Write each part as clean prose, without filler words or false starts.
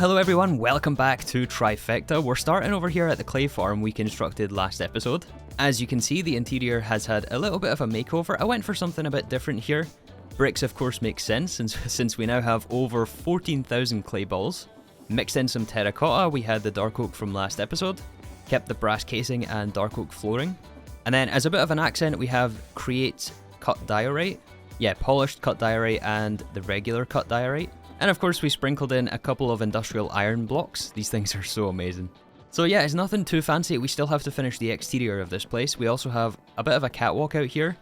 Hello everyone, welcome back to Trifecta. We're starting over here at the clay farm we constructed last episode. As you can see, the interior has had a little bit of a makeover. I went for something a bit different here. Bricks of course make sense since we now have over 14,000 clay balls. Mixed in some terracotta, we had the dark oak from last episode. Kept the brass casing and dark oak flooring. And then as a bit of an accent we have create cut diorite. Yeah, polished cut diorite and the regular cut diorite. And of course we sprinkled in a couple of industrial iron blocks. These things are so amazing. So yeah, it's nothing too fancy. We still have to finish the exterior of this place. We also have a bit of a catwalk out here.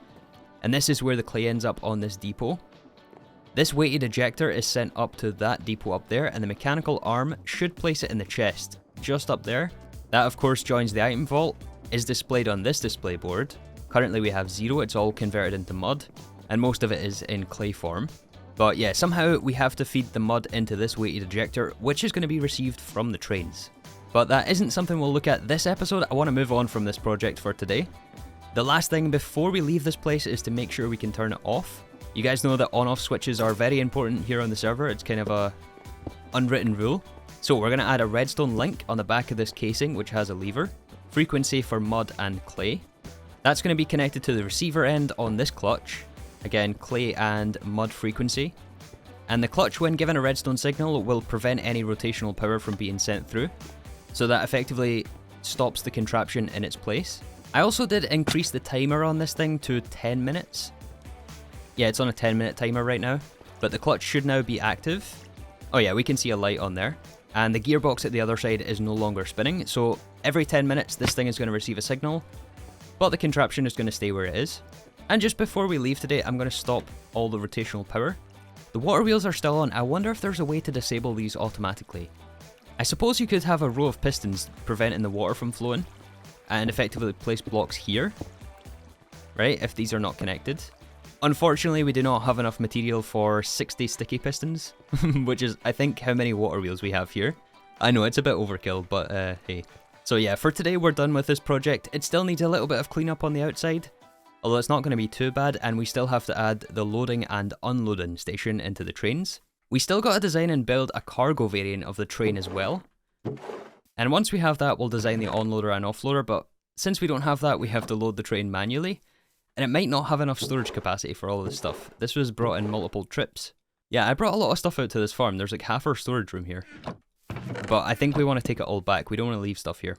And this is where the clay ends up on this depot. This weighted ejector is sent up to that depot up there, and the mechanical arm should place it in the chest, just up there. That of course joins the item vault, is displayed on this display board. Currently we have 0, it's all converted into mud, and most of it is in clay form. But yeah, somehow we have to feed the mud into this weighted ejector, which is going to be received from the trains. But that isn't something we'll look at this episode. I want to move on from this project for today. The last thing before we leave this place is to make sure we can turn it off. You guys know that on-off switches are very important here on the server. It's kind of a unwritten rule. So we're going to add a redstone link on the back of this casing, which has a lever. Frequency for mud and clay. That's going to be connected to the receiver end on this clutch. Again, clay and mud frequency. And the clutch, when given a redstone signal, will prevent any rotational power from being sent through. So that effectively stops the contraption in its place. I also did increase the timer on this thing to 10 minutes. Yeah, it's on a 10-minute timer right now. But the clutch should now be active. Oh yeah, we can see a light on there. And the gearbox at the other side is no longer spinning. So every 10 minutes, this thing is going to receive a signal. But the contraption is going to stay where it is. And just before we leave today, I'm going to stop all the rotational power. The water wheels are still on. I wonder if there's a way to disable these automatically. I suppose you could have a row of pistons preventing the water from flowing, and effectively place blocks here, right, if these are not connected. Unfortunately, we do not have enough material for 60 sticky pistons, which is, I think, how many water wheels we have here. I know, it's a bit overkill, but hey. So yeah, for today, we're done with this project. It still needs a little bit of cleanup on the outside. Although it's not going to be too bad, and we still have to add the loading and unloading station into the trains. We still got to design and build a cargo variant of the train as well. And once we have that, we'll design the onloader and offloader, but since we don't have that, we have to load the train manually. And it might not have enough storage capacity for all of this stuff. This was brought in multiple trips. Yeah, I brought a lot of stuff out to this farm. There's like half our storage room here. But I think we want to take it all back. We don't want to leave stuff here.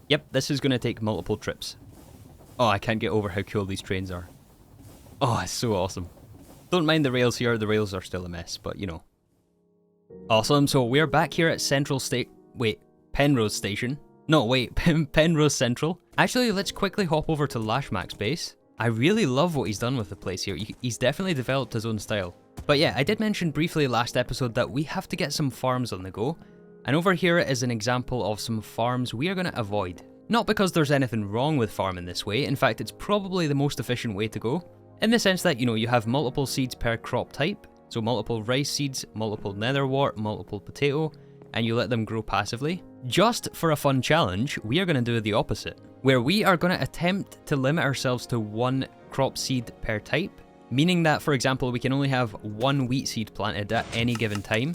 Yep, this is going to take multiple trips. Oh, I can't get over how cool these trains are. Oh, it's so awesome. Don't mind the rails here, the rails are still a mess, but you know. Awesome, so we're back here at Penrose Station. No, wait, Penrose Central. Actually, let's quickly hop over to Lash Mac's base. I really love what he's done with the place here. He's definitely developed his own style. But yeah, I did mention briefly last episode that we have to get some farms on the go. And over here is an example of some farms we are going to avoid. Not because there's anything wrong with farming this way, in fact it's probably the most efficient way to go. In the sense that, you know, you have multiple seeds per crop type, so multiple rice seeds, multiple netherwort, multiple potato, and you let them grow passively. Just for a fun challenge, we are going to do the opposite, where we are going to attempt to limit ourselves to one crop seed per type, meaning that, for example, we can only have one wheat seed planted at any given time,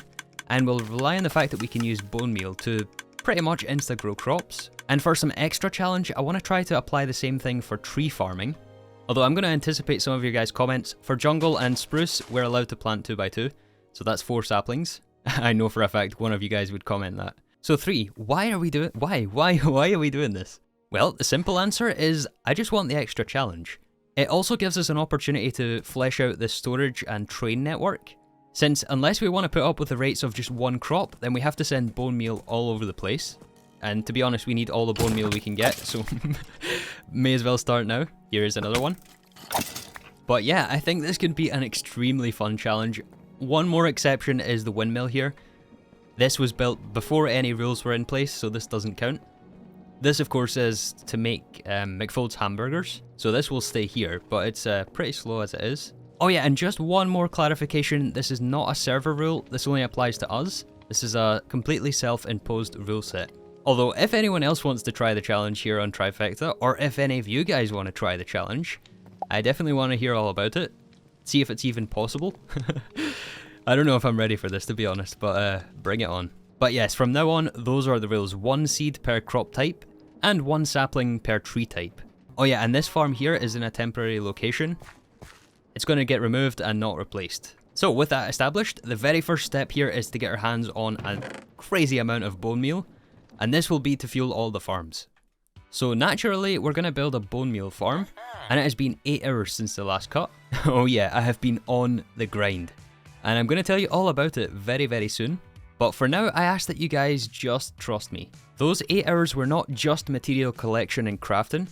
and we'll rely on the fact that we can use bone meal to pretty much insta-grow crops. And for some extra challenge, I want to try to apply the same thing for tree farming. Although I'm going to anticipate some of your guys' comments. For jungle and spruce, we're allowed to plant 2x2, so that's 4 saplings. I know for a fact one of you guys would comment that. So 3, why are we doing this? Well, the simple answer is I just want the extra challenge. It also gives us an opportunity to flesh out the storage and train network. Since unless we want to put up with the rates of just one crop, then we have to send bone meal all over the place. And to be honest, we need all the bone meal we can get, so may as well start now. Here is another one. But yeah, I think this could be an extremely fun challenge. One more exception is the windmill here. This was built before any rules were in place, so this doesn't count. This, of course, is to make McFold's hamburgers, so this will stay here, but it's pretty slow as it is. Oh yeah, and just one more clarification, this is not a server rule, this only applies to us. This is a completely self-imposed rule set. Although, if anyone else wants to try the challenge here on Trifecta, or if any of you guys want to try the challenge, I definitely want to hear all about it. See if it's even possible. I don't know if I'm ready for this, to be honest, but bring it on. But yes, from now on, those are the rules. 1 seed per crop type, and 1 sapling per tree type. Oh yeah, and this farm here is in a temporary location. It's going to get removed and not replaced. So with that established, the very first step here is to get our hands on a crazy amount of bone meal, and this will be to fuel all the farms. So naturally, we're going to build a bone meal farm, and it has been 8 hours since the last cut. Oh yeah, I have been on the grind. And I'm going to tell you all about it very, very soon. But for now, I ask that you guys just trust me. Those 8 hours were not just material collection and crafting.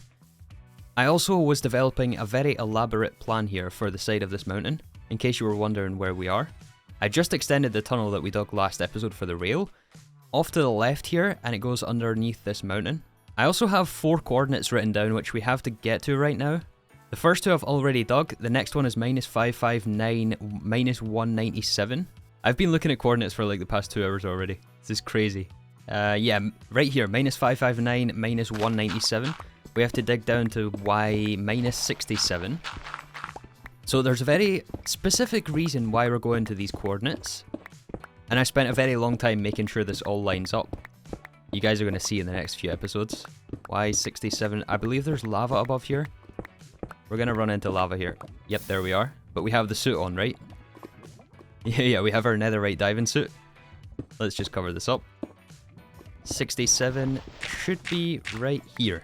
I also was developing a very elaborate plan here for the side of this mountain, in case you were wondering where we are. I just extended the tunnel that we dug last episode for the rail, off to the left here, and it goes underneath this mountain. I also have 4 coordinates written down which we have to get to right now. The first 2 I've already dug, the next one is -559, -197. I've been looking at coordinates for like the past 2 hours already. This is crazy. Yeah, right here, -559, -197. We have to dig down to y -67. So there's a very specific reason why we're going to these coordinates. And I spent a very long time making sure this all lines up. You guys are going to see in the next few episodes. Y67, I believe there's lava above here. We're going to run into lava here. Yep, there we are. But we have the suit on, right? Yeah, we have our netherite diving suit. Let's just cover this up. 67 should be right here.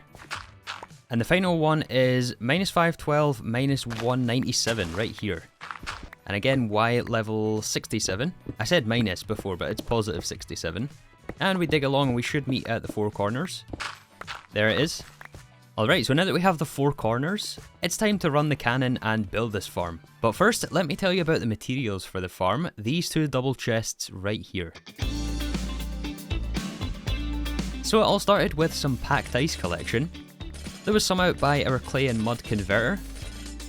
And the final one is -512, -197 right here. And again, Y at level 67. I said minus before, but it's positive 67. And we dig along and we should meet at the 4 corners. There it is. Alright, so now that we have the 4 corners, it's time to run the cannon and build this farm. But first, let me tell you about the materials for the farm. These 2 double chests right here. So it all started with some packed ice collection. There was some out by our clay and mud converter.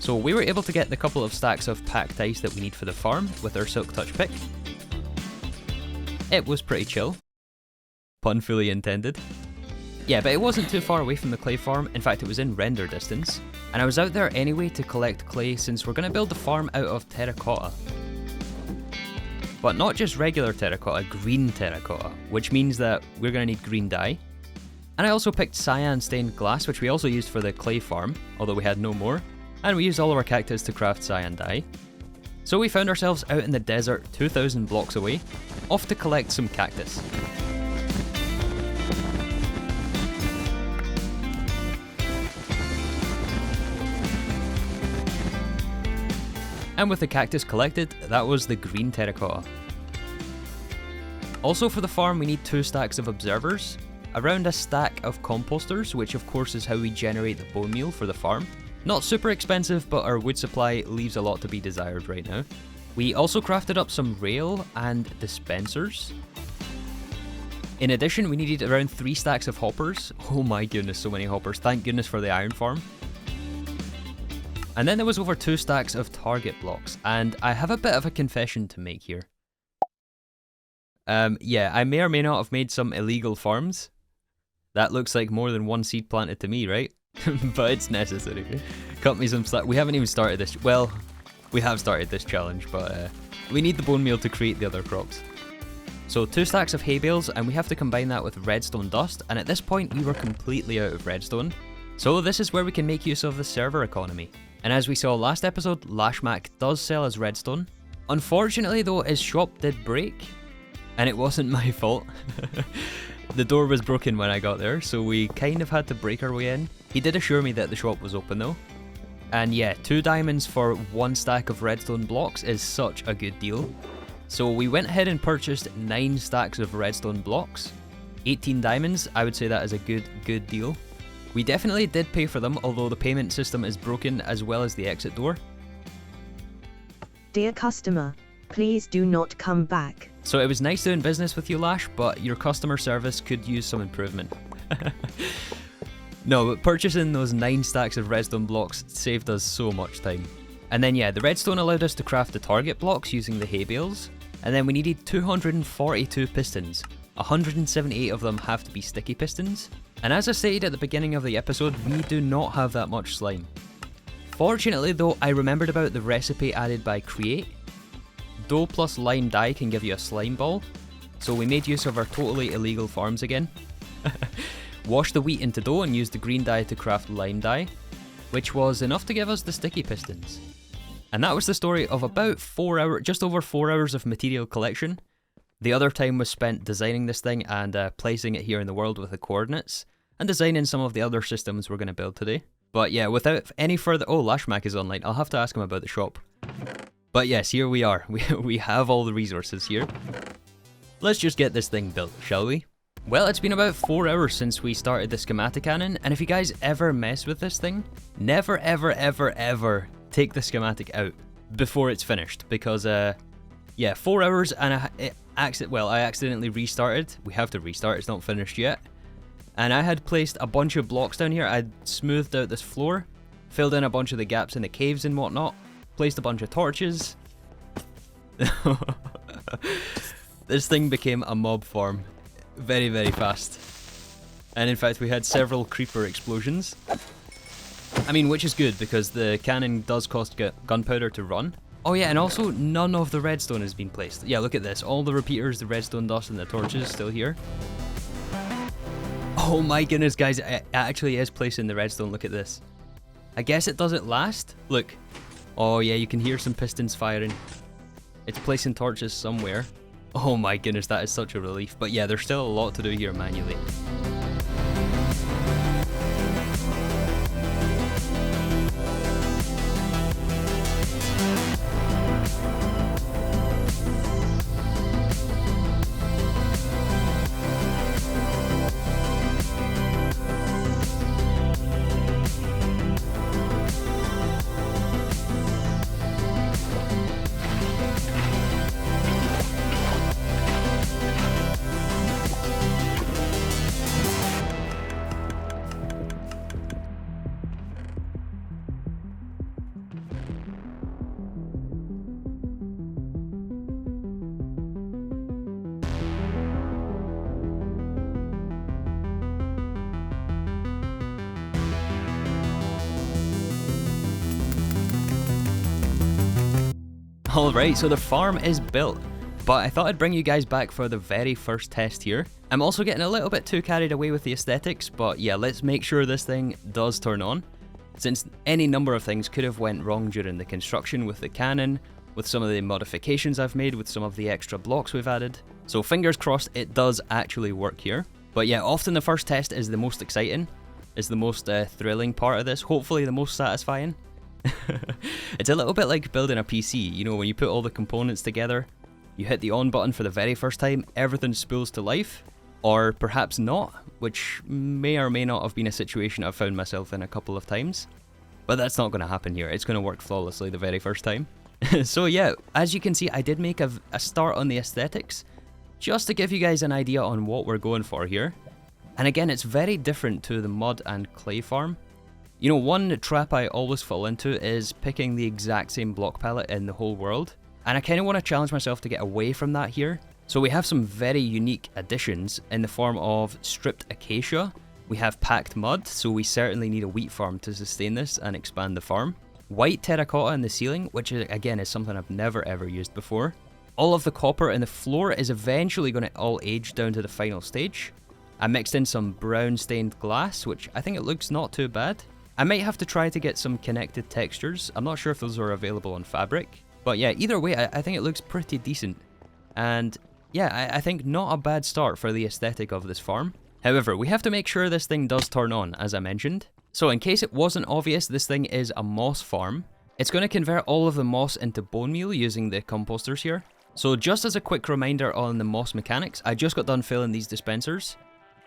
So we were able to get the couple of stacks of packed ice that we need for the farm with our silk touch pick. It was pretty chill. Pun fully intended. Yeah, but it wasn't too far away from the clay farm. In fact, it was in render distance. And I was out there anyway to collect clay since we're going to build the farm out of terracotta. But not just regular terracotta, green terracotta, which means that we're going to need green dye. And I also picked cyan stained glass, which we also used for the clay farm, although we had no more. And we used all of our cactus to craft cyan dye. So we found ourselves out in the desert, 2,000 blocks away, off to collect some cactus. And with the cactus collected, that was the green terracotta. Also for the farm we need 2 stacks of observers, around a stack of composters, which of course is how we generate the bone meal for the farm. Not super expensive, but our wood supply leaves a lot to be desired right now. We also crafted up some rail and dispensers. In addition, we needed around 3 stacks of hoppers. Oh my goodness, so many hoppers. Thank goodness for the iron farm. And then there was over 2 stacks of target blocks, and I have a bit of a confession to make here. Yeah, I may or may not have made some illegal farms. That looks like more than 1 seed planted to me, right? But it's necessary. Cut me some slack. We haven't even started this. Well, we have started this challenge, but we need the bone meal to create the other crops. So 2 stacks of hay bales, and we have to combine that with redstone dust, and at this point we were completely out of redstone. So this is where we can make use of the server economy. And as we saw last episode, Lash Mac does sell as redstone. Unfortunately though, his shop did break, and it wasn't my fault. The door was broken when I got there, so we kind of had to break our way in. He did assure me that the shop was open though. And yeah, 2 diamonds for 1 stack of redstone blocks is such a good deal. So we went ahead and purchased 9 stacks of redstone blocks. 18 diamonds, I would say that is a good deal. We definitely did pay for them, although the payment system is broken as well as the exit door. Dear customer, please do not come back. So it was nice doing business with you, Lash, but your customer service could use some improvement. No, but purchasing those 9 stacks of redstone blocks saved us so much time. And then yeah, the redstone allowed us to craft the target blocks using the hay bales. And then we needed 242 pistons. 178 of them have to be sticky pistons. And as I stated at the beginning of the episode, we do not have that much slime. Fortunately though, I remembered about the recipe added by Create. Dough plus lime dye can give you a slime ball. So we made use of our totally illegal farms again. Washed the wheat into dough and used the green dye to craft lime dye, which was enough to give us the sticky pistons. And that was the story of about 4 hours, just over 4 hours of material collection. The other time was spent designing this thing and placing it here in the world with the coordinates, and designing some of the other systems we're going to build today. But yeah, without any further... Oh, Lash Mac is online. I'll have to ask him about the shop. But yes, here we are. We have all the resources here. Let's just get this thing built, shall we? Well, it's been about 4 hours since we started the schematic cannon, and if you guys ever mess with this thing, never ever ever ever take the schematic out before it's finished, because yeah, 4 hours and I accidentally restarted. We have to restart, it's not finished yet. And I had placed a bunch of blocks down here. I'd smoothed out this floor, filled in a bunch of the gaps in the caves and whatnot, placed a bunch of torches. This thing became a mob farm very, very fast. And in fact, we had several creeper explosions. I mean, which is good because the cannon does cost gunpowder to run. Oh yeah, and also none of the redstone has been placed. Yeah, look at this. All the repeaters, the redstone dust, and the torches still here. Oh my goodness, guys, it actually is placing the redstone. Look at this. I guess it doesn't last. Look. Oh yeah, you can hear some pistons firing. It's placing torches somewhere. Oh my goodness, that is such a relief. But yeah, there's still a lot to do here manually. Alright, so the farm is built, but I thought I'd bring you guys back for the very first test here. I'm also getting a little bit too carried away with the aesthetics, but yeah, let's make sure this thing does turn on, since any number of things could have went wrong during the construction with the cannon, with some of the modifications I've made, with some of the extra blocks we've added. So fingers crossed it does actually work here. But yeah, often the first test is the most exciting, is the most thrilling part of this, hopefully the most satisfying. It's a little bit like building a PC, you know, when you put all the components together, you hit the on button for the very first time, everything spools to life, or perhaps not, which may or may not have been a situation I've found myself in a couple of times. But that's not going to happen here, it's going to work flawlessly the very first time. So yeah, as you can see, I did make a start on the aesthetics, just to give you guys an idea on what we're going for here. And again, it's very different to the mud and clay farm. You know, one trap I always fall into is picking the exact same block palette in the whole world, and I kind of want to challenge myself to get away from that here. So we have some very unique additions in the form of stripped acacia, we have packed mud, so we certainly need a wheat farm to sustain this and expand the farm. White terracotta in the ceiling, which again is something I've never ever used before. All of the copper in the floor is eventually going to all age down to the final stage. I mixed in some brown stained glass, which I think it looks not too bad. I might have to try to get some connected textures. I'm not sure if those are available on Fabric. But yeah, either way, I think it looks pretty decent. And yeah, I think not a bad start for the aesthetic of this farm. However, we have to make sure this thing does turn on, as I mentioned. So in case it wasn't obvious, this thing is a moss farm. It's going to convert all of the moss into bone meal using the composters here. So just as a quick reminder on the moss mechanics, I just got done filling these dispensers.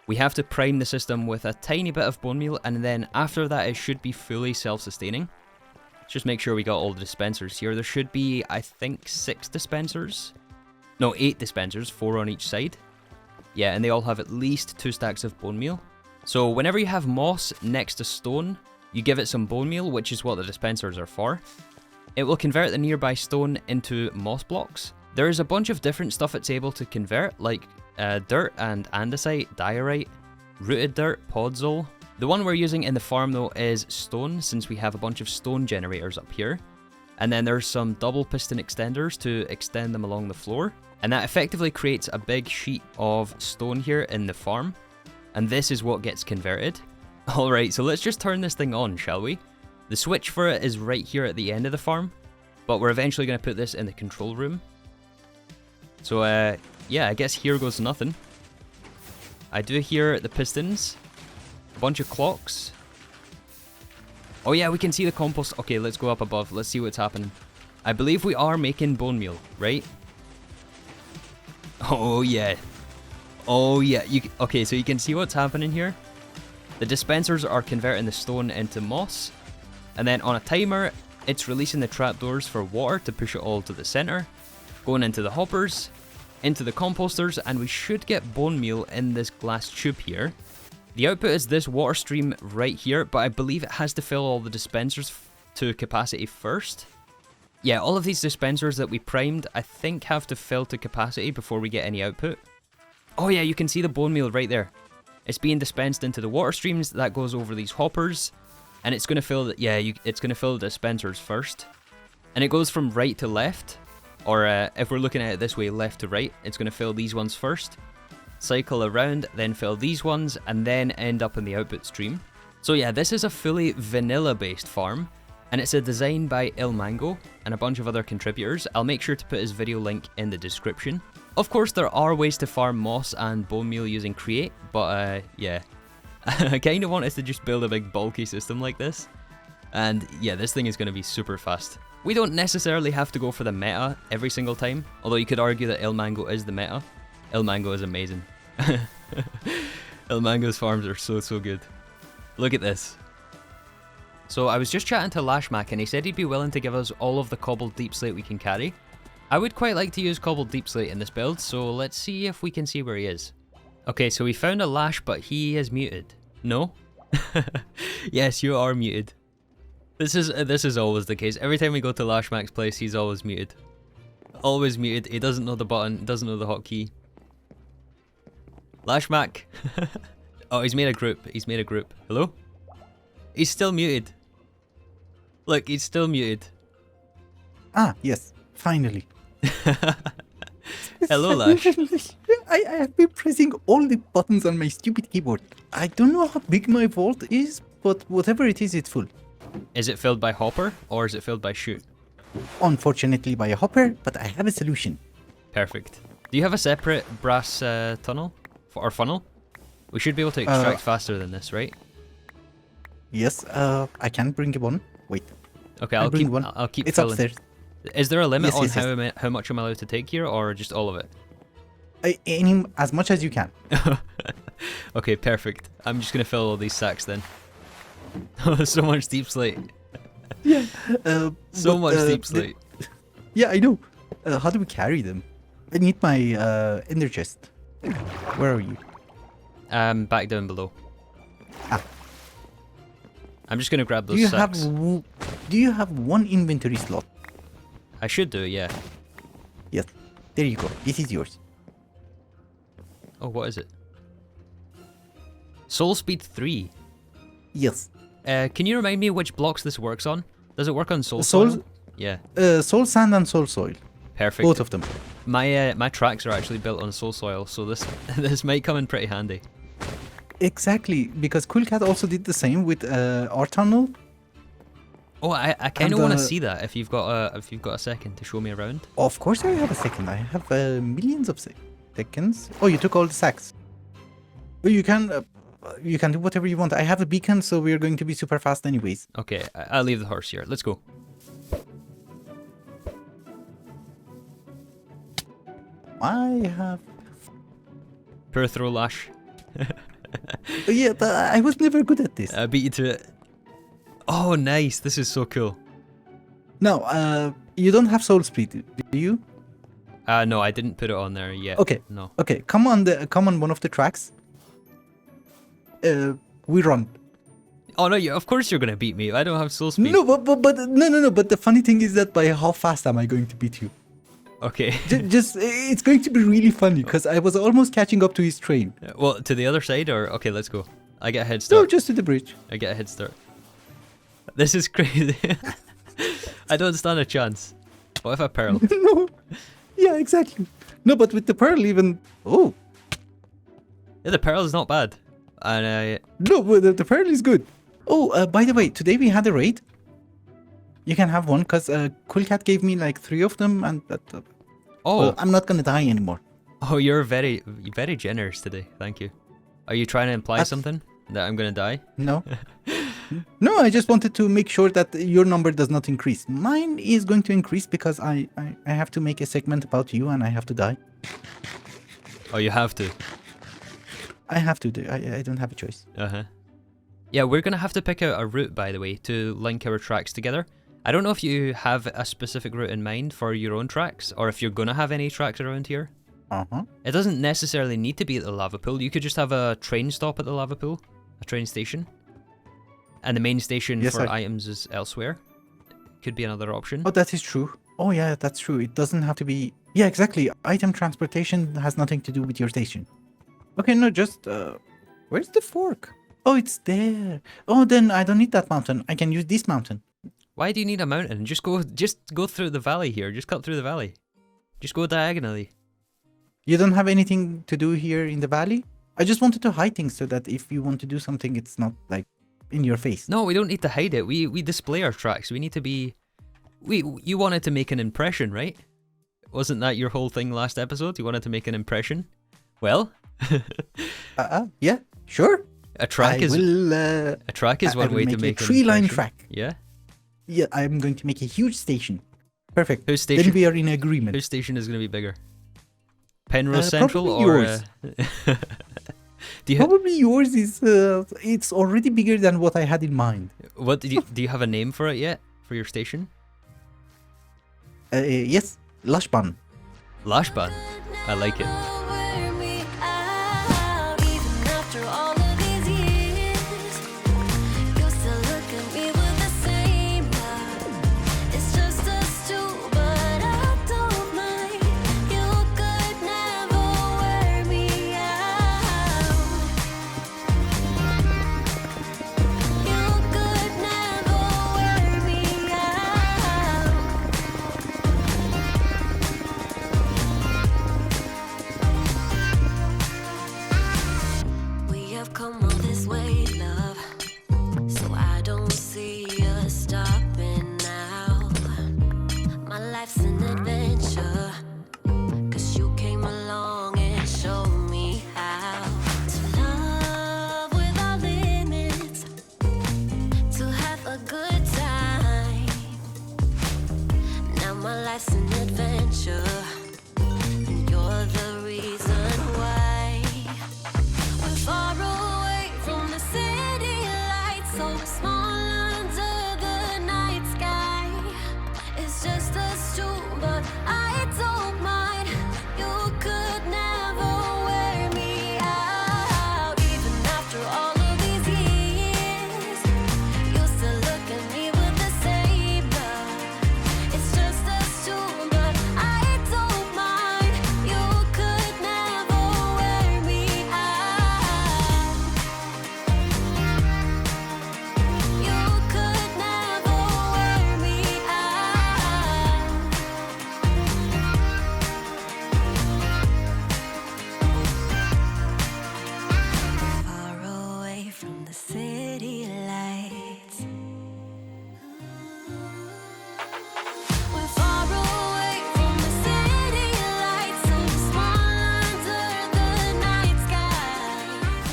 We have to prime the system with a tiny bit of bone meal, and then after that it should be fully self-sustaining. Just make sure we got all the dispensers here. There should be, I think, 6 dispensers. No, 8 dispensers, 4 on each side. Yeah, and they all have at least 2 stacks of bone meal. So whenever you have moss next to stone, you give it some bone meal, which is what the dispensers are for. It will convert the nearby stone into moss blocks. There is a bunch of different stuff it's able to convert, like dirt and andesite, diorite, rooted dirt, podzol. The one we're using in the farm though is stone, since we have a bunch of stone generators up here. And then there's some double piston extenders to extend them along the floor. And that effectively creates a big sheet of stone here in the farm. And this is what gets converted. Alright, so let's just turn this thing on, shall we? The switch for it is right here at the end of the farm. But we're eventually going to put this in the control room. So yeah, I guess here goes nothing. I do hear the pistons. A bunch of clocks. Oh yeah, we can see the compost. Okay, let's go up above. Let's see what's happening. I believe we are making bone meal, right? Oh yeah. Oh yeah. Okay, so you can see what's happening here. The dispensers are converting the stone into moss. And then on a timer, it's releasing the trapdoors for water to push it all to the center. Going into the hoppers, into the composters, and we should get bone meal in this glass tube here. The output is this water stream right here, but I believe it has to fill all the dispensers to capacity first. Yeah, all of these dispensers that we primed, I think have to fill to capacity before we get any output. Oh yeah, you can see the bone meal right there. It's being dispensed into the water streams, that goes over these hoppers, and it's going to fill the, it's going to fill the dispensers first. And it goes from right to left, or if we're looking at it this way, left to right, it's going to fill these ones first. Cycle around, then fill these ones, and then end up in the output stream. So yeah, this is a fully vanilla based farm, and it's a design by Mango and a bunch of other contributors. I'll make sure to put his video link in the description. Of course, there are ways to farm moss and bone meal using Create, but yeah. I kind of wanted to just build a big bulky system like this. And yeah, this thing is going to be super fast. We don't necessarily have to go for the meta every single time, although you could argue that Mango is the meta. Mango is amazing. Mango's farms are so good. Look at this. So I was just chatting to Lash Mac and he said he'd be willing to give us all of the cobbled deep slate we can carry. I would quite like to use cobbled deep slate in this build, so let's see if we can see where he is. Okay, so we found a Lash, but he is muted. No? Yes, you are muted. This is always the case. Every time we go to Lash Mac's place, he's always muted. Always muted. He doesn't know the button, doesn't know the hotkey. Lash Mac. Oh, he's made a group. He's made a group. Hello? He's still muted. Look, he's still muted. Ah, yes. Finally. Hello, Lash. I have been pressing all the buttons on my stupid keyboard. I don't know how big my vault is, but whatever it is, it's full. Is it filled by hopper, or is it filled by chute? Unfortunately by a hopper, but I have a solution. Perfect. Do you have a separate brass tunnel? Or funnel? We should be able to extract faster than this, right? Yes, I can bring one. Wait. Okay, I'll keep it's filling. upstairs. Is there a limit Yes, on yes. how much I'm allowed to take here, or just all of it? As much as you can. Okay, perfect. I'm just gonna fill all these sacks then. So much deep slate. Yeah. So much deep slate. Yeah, I know. How do we carry them? I need my ender chest. Where are you? Back down below. Ah. I'm just gonna grab those sacks. Do you have one inventory slot? I should do, yeah. Yes. There you go. This is yours. Oh, what is it? Soul Speed 3. Yes. Can you remind me which blocks this works on? Does it work on soul Soul- soil? Yeah. Soul sand and soul soil. Perfect. Both of them. My tracks are actually built on soul soil, so this this might come in pretty handy. Exactly, because Cool Cat also did the same with our tunnel. Oh, I kind of want to see that if you've got a second to show me around. Of course I have a second. I have millions of seconds. Oh, you took all the sacks. Well, you can do whatever you want. I have a beacon, so we're going to be super fast anyways. Okay, I'll leave the horse here. Let's go. I have... Poor throw, Lash. Yeah, but I was never good at this. I beat you to it. Oh, nice. This is so cool. No, you don't have soul speed, do you? No, I didn't put it on there yet. Okay. No. Okay, come on one of the tracks. We run. Oh no, of course you're gonna beat me. I don't have soul speed. No, no. But the funny thing is that by how fast am I going to beat you? Okay. Just it's going to be really funny because I was almost catching up to his train. Well, to the other side, or okay, let's go. I get a head No, start. just to the bridge. I get a head start. This is crazy. I don't stand a chance. What if I pearl? No. Yeah, exactly. No, but with the pearl even. Oh. Yeah, the pearl is not bad. And No, but the pearl is good. Oh, by the way, today we had a raid. You can have one because Cool Cat gave me like 3 of them, and well, I'm not gonna die anymore. Oh, you're very generous today. Thank you. Are you trying to imply something that I'm gonna die? No. No, I just wanted to make sure that your number does not increase. Mine is going to increase because I have to make a segment about you and I have to die. Oh, you have to. I have to do. I don't have a choice. Yeah, we're gonna have to pick out a route, by the way, to link our tracks together. I don't know if you have a specific route in mind for your own tracks, or if you're gonna have any tracks around here. It doesn't necessarily need to be at the lava pool. You could just have a train stop at the lava pool, a train station. And the main station for items is elsewhere. Could be another option. Oh, that is true. Oh yeah, that's true. It doesn't have to be... Yeah, exactly. Item transportation has nothing to do with your station. Okay, no, just... Where's the fork? Oh, it's there. Oh, then I don't need that mountain. I can use this mountain. Why do you need a mountain? Just go through the valley here. Just cut through the valley. Just go diagonally. You don't have anything to do here in the valley? I just wanted to hide things so that if you want to do something, it's not like in your face. No, we don't need to hide it. We display our tracks. We need to be... You wanted to make an impression, right? Wasn't that your whole thing last episode? You wanted to make an impression? Well... yeah, sure. A track is one way to make a tree-line track. Yeah? Yeah, I'm going to make a huge station. Perfect. Whose station? Then we are in agreement. Whose station is going to be bigger? Penrose Central or... yours. Probably yours is... it's already bigger than what I had in mind. What do you have a name for it yet? For your station? Yes. Lash Mac. Lash Mac. I like it.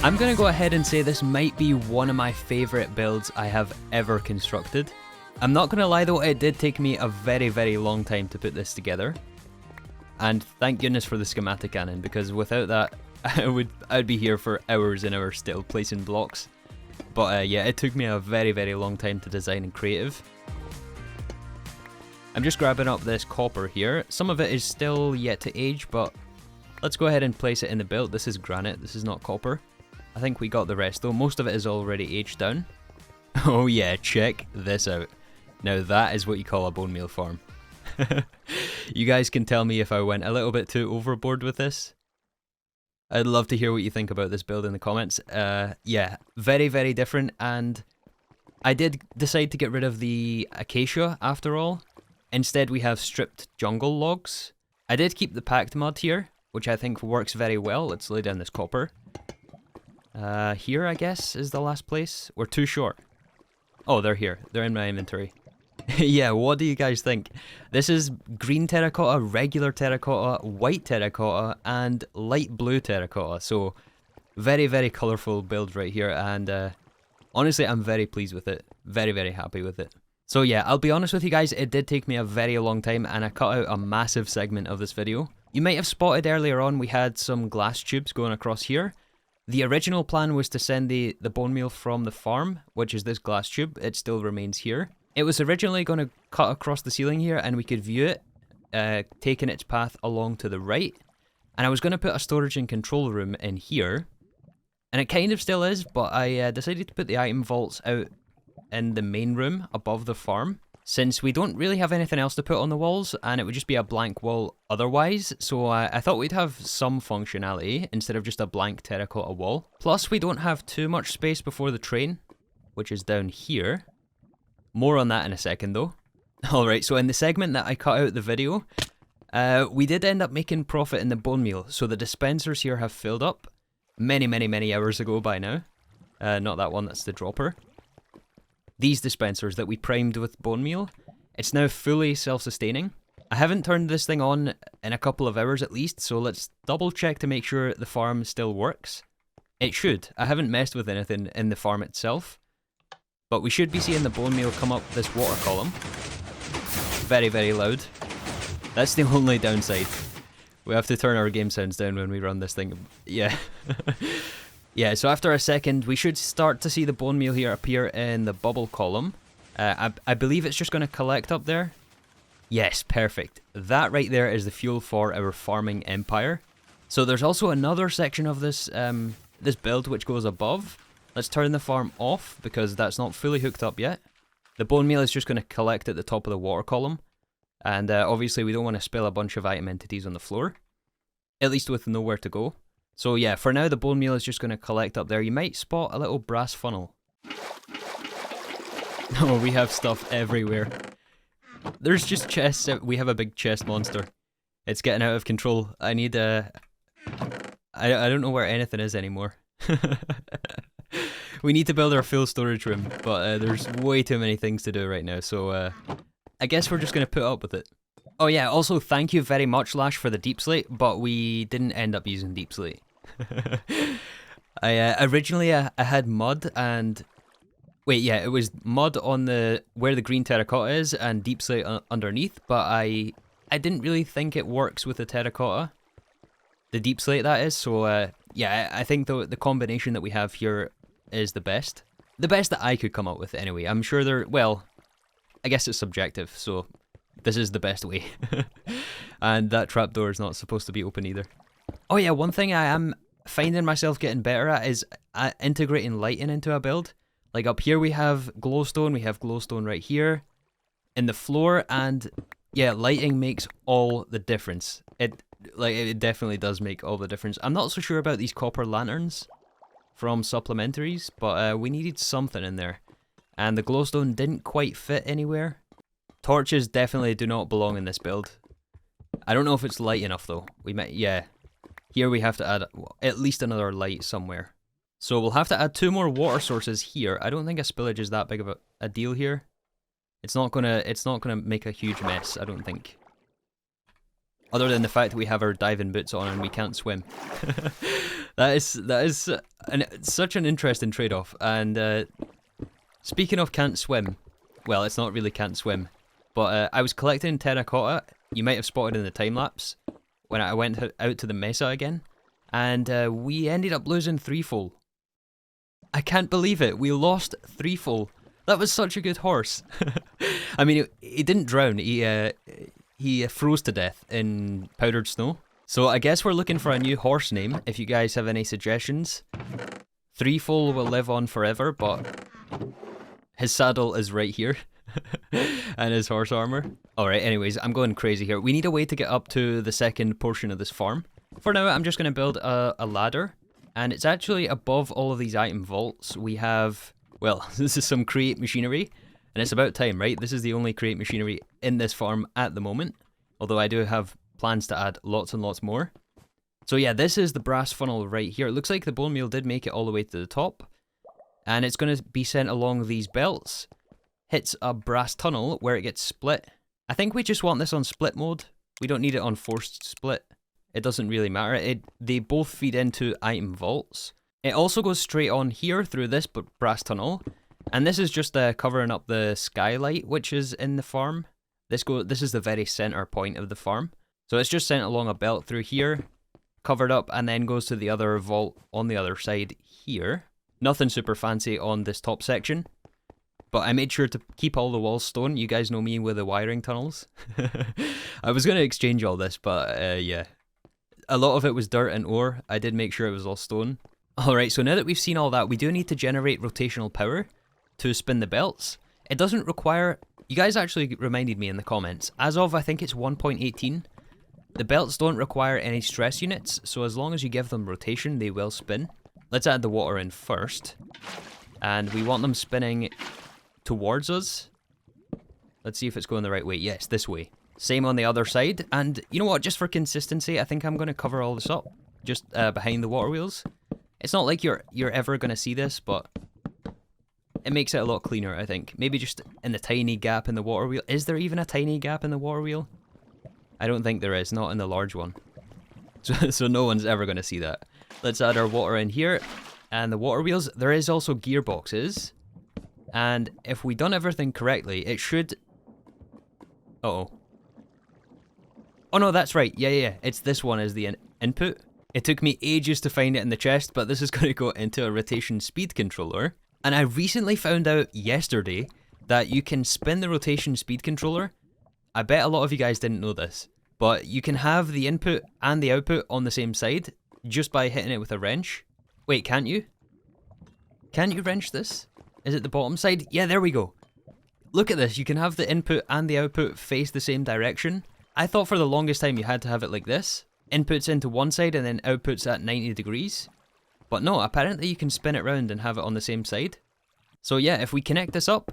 I'm gonna go ahead and say this might be one of my favourite builds I have ever constructed. I'm not gonna lie though, it did take me a very long time to put this together. And thank goodness for the schematic cannon, because without that, I'd be here for hours and hours still placing blocks. But yeah, it took me a very long time to design and creative. I'm just grabbing up this copper here. Some of it is still yet to age, but let's go ahead and place it in the build. This is granite, this is not copper. I think we got the rest though. Most of it is already aged down. Oh yeah, check this out. Now that is what you call a bone meal farm. You guys can tell me if I went a little bit too overboard with this. I'd love to hear what you think about this build in the comments. Yeah, very, very different, and I did decide to get rid of the acacia after all. Instead we have stripped jungle logs. I did keep the packed mud here, which I think works very well. Let's lay down this copper. Here I guess is the last place. We're too short. Oh, they're here. They're in my inventory. Yeah, what do you guys think? This is green terracotta, regular terracotta, white terracotta, and light blue terracotta. So, very, very colourful build right here, and honestly, I'm very pleased with it. Very, very happy with it. So yeah, I'll be honest with you guys, it did take me a very long time, and I cut out a massive segment of this video. You might have spotted earlier on we had some glass tubes going across here. The original plan was to send the bone meal from the farm, which is this glass tube. It still remains here. It was originally going to cut across the ceiling here and we could view it, taking its path along to the right. And I was going to put a storage and control room in here. And it kind of still is, but I decided to put the item vaults out in the main room above the farm, since we don't really have anything else to put on the walls and it would just be a blank wall otherwise. So I thought we'd have some functionality instead of just a blank terracotta wall. Plus we don't have too much space before the train, which is down here. More on that in a second though. Alright, so in the segment that I cut out the video, we did end up making profit in the bone meal. So the dispensers here have filled up many, many, many hours ago by now. Not that one, that's the dropper. These dispensers that we primed with bone meal, it's now fully self-sustaining. I haven't turned this thing on in a couple of hours at least, so let's double check to make sure the farm still works. It should. I haven't messed with anything in the farm itself, but we should be seeing the bone meal come up this water column. Very, very loud. That's the only downside. We have to turn our game sounds down when we run this thing. Yeah. Yeah, so after a second, we should start to see the bone meal here appear in the bubble column. I believe it's just going to collect up there. Yes, perfect. That right there is the fuel for our farming empire. So there's also another section of this this build which goes above. Let's turn the farm off because that's not fully hooked up yet. The bone meal is just going to collect at the top of the water column. And obviously we don't want to spill a bunch of item entities on the floor. At least with nowhere to go. So yeah, for now the bone meal is just going to collect up there. You might spot a little brass funnel. Oh, we have stuff everywhere. There's just chests. We have a big chest monster. It's getting out of control. I need I don't know where anything is anymore. We need to build our full storage room, but there's way too many things to do right now. So I guess we're just going to put up with it. Oh yeah, also thank you very much Lash for the deep slate, but we didn't end up using deep slate. Originally I had mud and... Wait, yeah, it was mud on the where the green terracotta is and deep slate underneath, but I didn't really think it works with the terracotta. The deep slate that is, so yeah, I think the combination that we have here is the best. The best that I could come up with anyway. I'm sure they're, well, I guess it's subjective, so this is the best way. And that trapdoor is not supposed to be open either. Oh yeah, one thing I am finding myself getting better at is integrating lighting into a build. Like up here we have glowstone right here in the floor, and yeah, lighting makes all the difference. It definitely does make all the difference. I'm not so sure about these copper lanterns from supplementaries, but we needed something in there. And the glowstone didn't quite fit anywhere. Torches definitely do not belong in this build. I don't know if it's light enough though. Yeah. Here we have to add at least another light somewhere. So we'll have to add 2 more water sources here. I don't think a spillage is that big of a deal here. It's not gonna make a huge mess, I don't think. Other than the fact that we have our diving boots on and we can't swim. that is such an interesting trade-off. And speaking of can't swim, well, it's not really can't swim, but I was collecting terracotta. You might have spotted in the time lapse when I went out to the mesa again, and we ended up losing Threefold. I can't believe it. We lost Threefold. That was such a good horse. I mean, he didn't drown. He froze to death in powdered snow. So I guess we're looking for a new horse name. If you guys have any suggestions, Threefold will live on forever. But His saddle is right here. And his horse armor. Alright, anyways, I'm going crazy here. We need a way to get up to the second portion of this farm. For now, I'm just going to build a ladder. And it's actually above all of these item vaults. We have, well, this is some create machinery. And it's about time, right? This is the only create machinery in this farm at the moment. Although I do have plans to add lots and lots more. So yeah, this is the brass funnel right here. It looks like the bone meal did make it all the way to the top. And it's going to be sent along these belts. Hits a brass tunnel where it gets split. I think we just want this on split mode. We don't need it on forced split. It doesn't really matter. They both feed into item vaults. It also goes straight on here through this brass tunnel. And this is just covering up the skylight which is in the farm. This is the very center point of the farm. So it's just sent along a belt through here, covered up, and then goes to the other vault on the other side here. Nothing super fancy on this top section. But I made sure to keep all the walls stone. You guys know me with the wiring tunnels. I was going to exchange all this, but yeah. A lot of it was dirt and ore. I did make sure it was all stone. Alright, so now that we've seen all that, we do need to generate rotational power to spin the belts. It doesn't require... You guys actually reminded me in the comments. As of, I think it's 1.18, the belts don't require any stress units, so as long as you give them rotation, they will spin. Let's add the water in first. And we want them spinning towards us. Let's see if it's going the right way. Yes, this way. Same on the other side. And you know what? Just for consistency, I think I'm going to cover all this up. Just behind the water wheels. It's not like you're ever going to see this, but it makes it a lot cleaner, I think. Maybe just in the tiny gap in the water wheel. Is there even a tiny gap in the water wheel? I don't think there is. Not in the large one. So no one's ever going to see that. Let's add our water in here. And the water wheels. There is also gearboxes. And if we done everything correctly, it should... Uh-oh. Oh no, that's right. Yeah. It's this one as the input. It took me ages to find it in the chest, but this is going to go into a rotation speed controller. And I recently found out yesterday that you can spin the rotation speed controller. I bet a lot of you guys didn't know this, but you can have the input and the output on the same side just by hitting it with a wrench. Wait, can't you? Can't you wrench this? Is it the bottom side? Yeah, there we go. Look at this. You can have the input and the output face the same direction. I thought for the longest time you had to have it like this. Inputs into one side and then outputs at 90 degrees. But no, apparently you can spin it round and have it on the same side. So yeah, if we connect this up,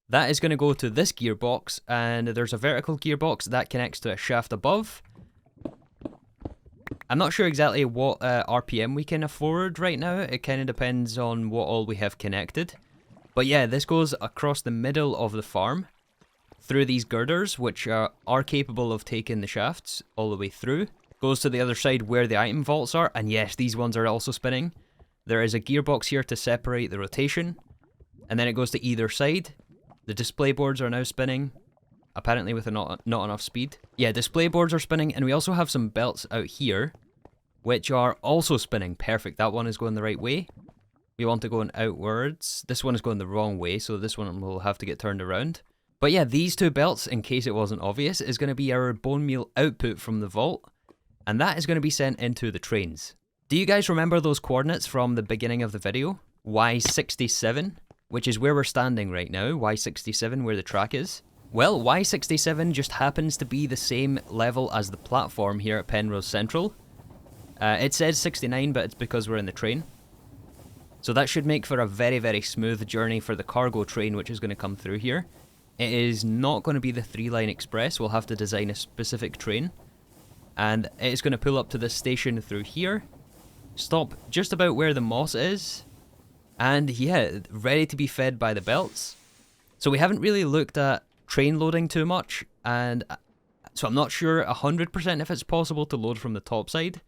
that is going to go to this gearbox, and there's a vertical gearbox that connects to a shaft above. I'm not sure exactly what RPM we can afford right now. It kind of depends on what all we have connected. But yeah, this goes across the middle of the farm through these girders, which are capable of taking the shafts all the way through. Goes to the other side where the item vaults are, and yes, these ones are also spinning. There is a gearbox here to separate the rotation, and then it goes to either side. The display boards are now spinning, apparently with not enough speed. Yeah, display boards are spinning, and we also have some belts out here, which are also spinning. Perfect, that one is going the right way. We want to go outwards. This one is going the wrong way, so this one will have to get turned around. But yeah, these two belts, in case it wasn't obvious, is going to be our bone meal output from the vault. And that is going to be sent into the trains. Do you guys remember those coordinates from the beginning of the video? Y67, which is where we're standing right now. Y67, where the track is. Well, Y67 just happens to be the same level as the platform here at Penrose Central. It says 69, but it's because we're in the train. So that should make for a very, very smooth journey for the cargo train, which is going to come through here. It is not going to be the 3-line express. We'll have to design a specific train. And it's going to pull up to this station through here. Stop just about where the moss is. And yeah, ready to be fed by the belts. So we haven't really looked at train loading too much. And so I'm not sure 100% if it's possible to load from the top side.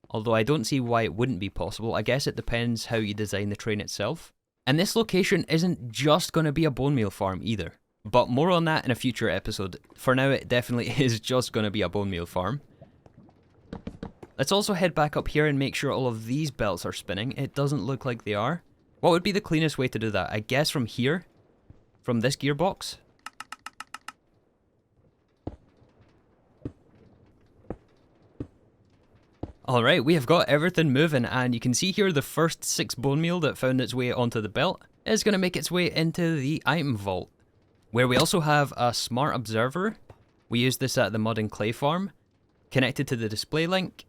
Although I don't see why it wouldn't be possible. I guess it depends how you design the train itself. And this location isn't just going to be a bone meal farm either. But more on that in a future episode. For now, it definitely is just going to be a bone meal farm. Let's also head back up here and make sure all of these belts are spinning. It doesn't look like they are. What would be the cleanest way to do that? I guess from here? From this gearbox? Alright, we have got everything moving, and you can see here the first 6 bone meal that found its way onto the belt. is going to make its way into the item vault, where we also have a smart observer. We use this at the mud and clay farm, connected to the display link.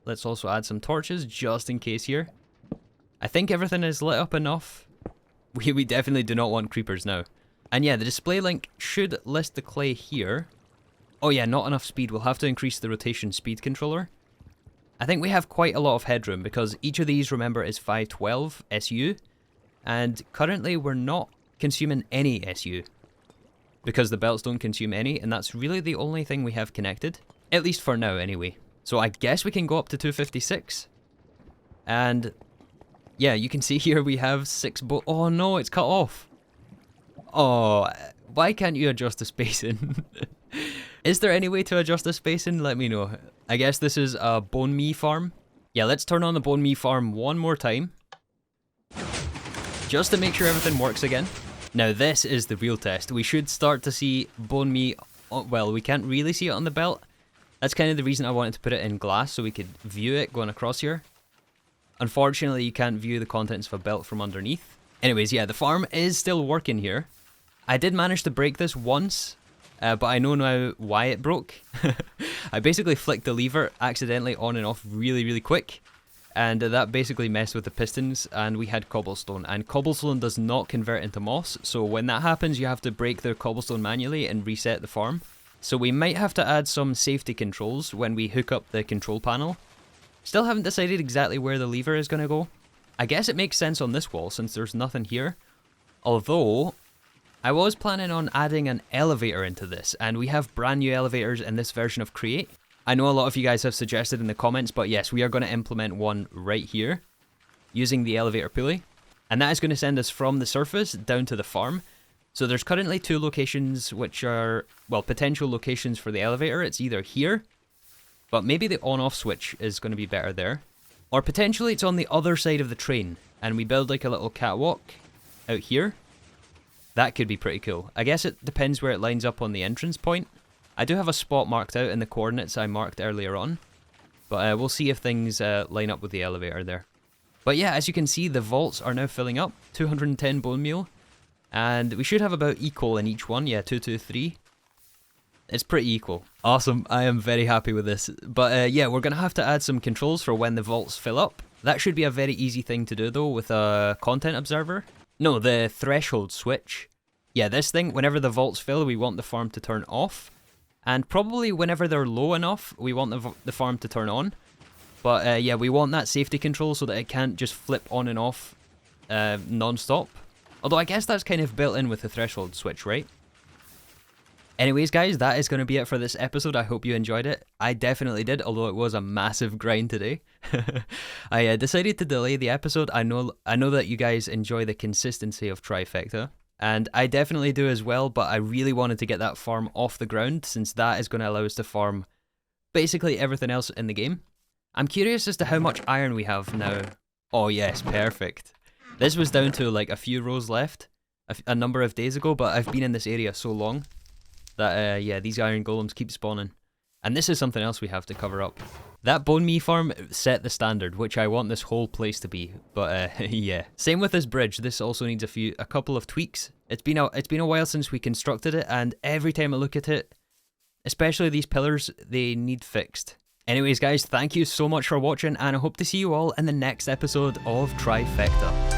Let's also add some torches just in case here. I think everything is lit up enough. We definitely do not want creepers now. And yeah, the display link should list the clay here. Oh yeah, not enough speed. We'll have to increase the rotation speed controller. I think we have quite a lot of headroom because each of these, remember, is 512 SU. And currently we're not consuming any SU because the belts don't consume any, and that's really the only thing we have connected. At least for now anyway. So I guess we can go up to 256. And yeah, you can see here we have 6 oh no, it's cut off. Oh, why can't you adjust the spacing? Is there any way to adjust the spacing? Let me know. I guess this is a Bonemeal farm. Yeah, let's turn on the Bonemeal farm one more time, just to make sure everything works again. Now this is the real test. We should start to see Bonemeal. Well, we can't really see it on the belt. That's kind of the reason I wanted to put it in glass so we could view it going across here. Unfortunately, you can't view the contents of a belt from underneath. Anyways, yeah, the farm is still working here. I did manage to break this once, but I know now why it broke. I basically flicked the lever accidentally on and off really quick, and that basically messed with the pistons, and we had cobblestone, and cobblestone does not convert into moss, so when that happens you have to break the cobblestone manually and reset the farm. So we might have to add some safety controls when we hook up the control panel. Still haven't decided exactly where the lever is going to go. I guess it makes sense on this wall since there's nothing here, although I was planning on adding an elevator into this, and we have brand new elevators in this version of Create. I know a lot of you guys have suggested in the comments, but yes, we are going to implement one right here using the elevator pulley, and that is going to send us from the surface down to the farm. So there's currently 2 locations which are, well, potential locations for the elevator. It's either here, but maybe the on-off switch is going to be better there, or potentially it's on the other side of the train and we build like a little catwalk out here. That could be pretty cool. I guess it depends where it lines up on the entrance point. I do have a spot marked out in the coordinates I marked earlier on, but we'll see if things line up with the elevator there. But yeah, as you can see, the vaults are now filling up. 210 bone meal, and we should have about equal in each one. Yeah, 223. It's pretty equal. Awesome, I am very happy with this. But yeah, we're going to have to add some controls for when the vaults fill up. That should be a very easy thing to do though with a content observer. No, the threshold switch. Yeah, this thing, whenever the vaults fill, we want the farm to turn off. And probably whenever they're low enough, we want the farm to turn on. But yeah, we want that safety control so that it can't just flip on and off non-stop. Although I guess that's kind of built in with the threshold switch, right? Anyways, guys, that is going to be it for this episode. I hope you enjoyed it. I definitely did, although it was a massive grind today. I decided to delay the episode. I know that you guys enjoy the consistency of Trifecta, and I definitely do as well, but I really wanted to get that farm off the ground, since that is going to allow us to farm basically everything else in the game. I'm curious as to how much iron we have now. Oh yes, perfect. This was down to like a few rows left a number of days ago, but I've been in this area so long that, yeah, these iron golems keep spawning. And this is something else we have to cover up. That Bonemeal farm set the standard, which I want this whole place to be. But, yeah. Same with this bridge. This also needs a couple of tweaks. It's been a while since we constructed it, and every time I look at it, especially these pillars, they need fixed. Anyways, guys, thank you so much for watching, and I hope to see you all in the next episode of Trifecta.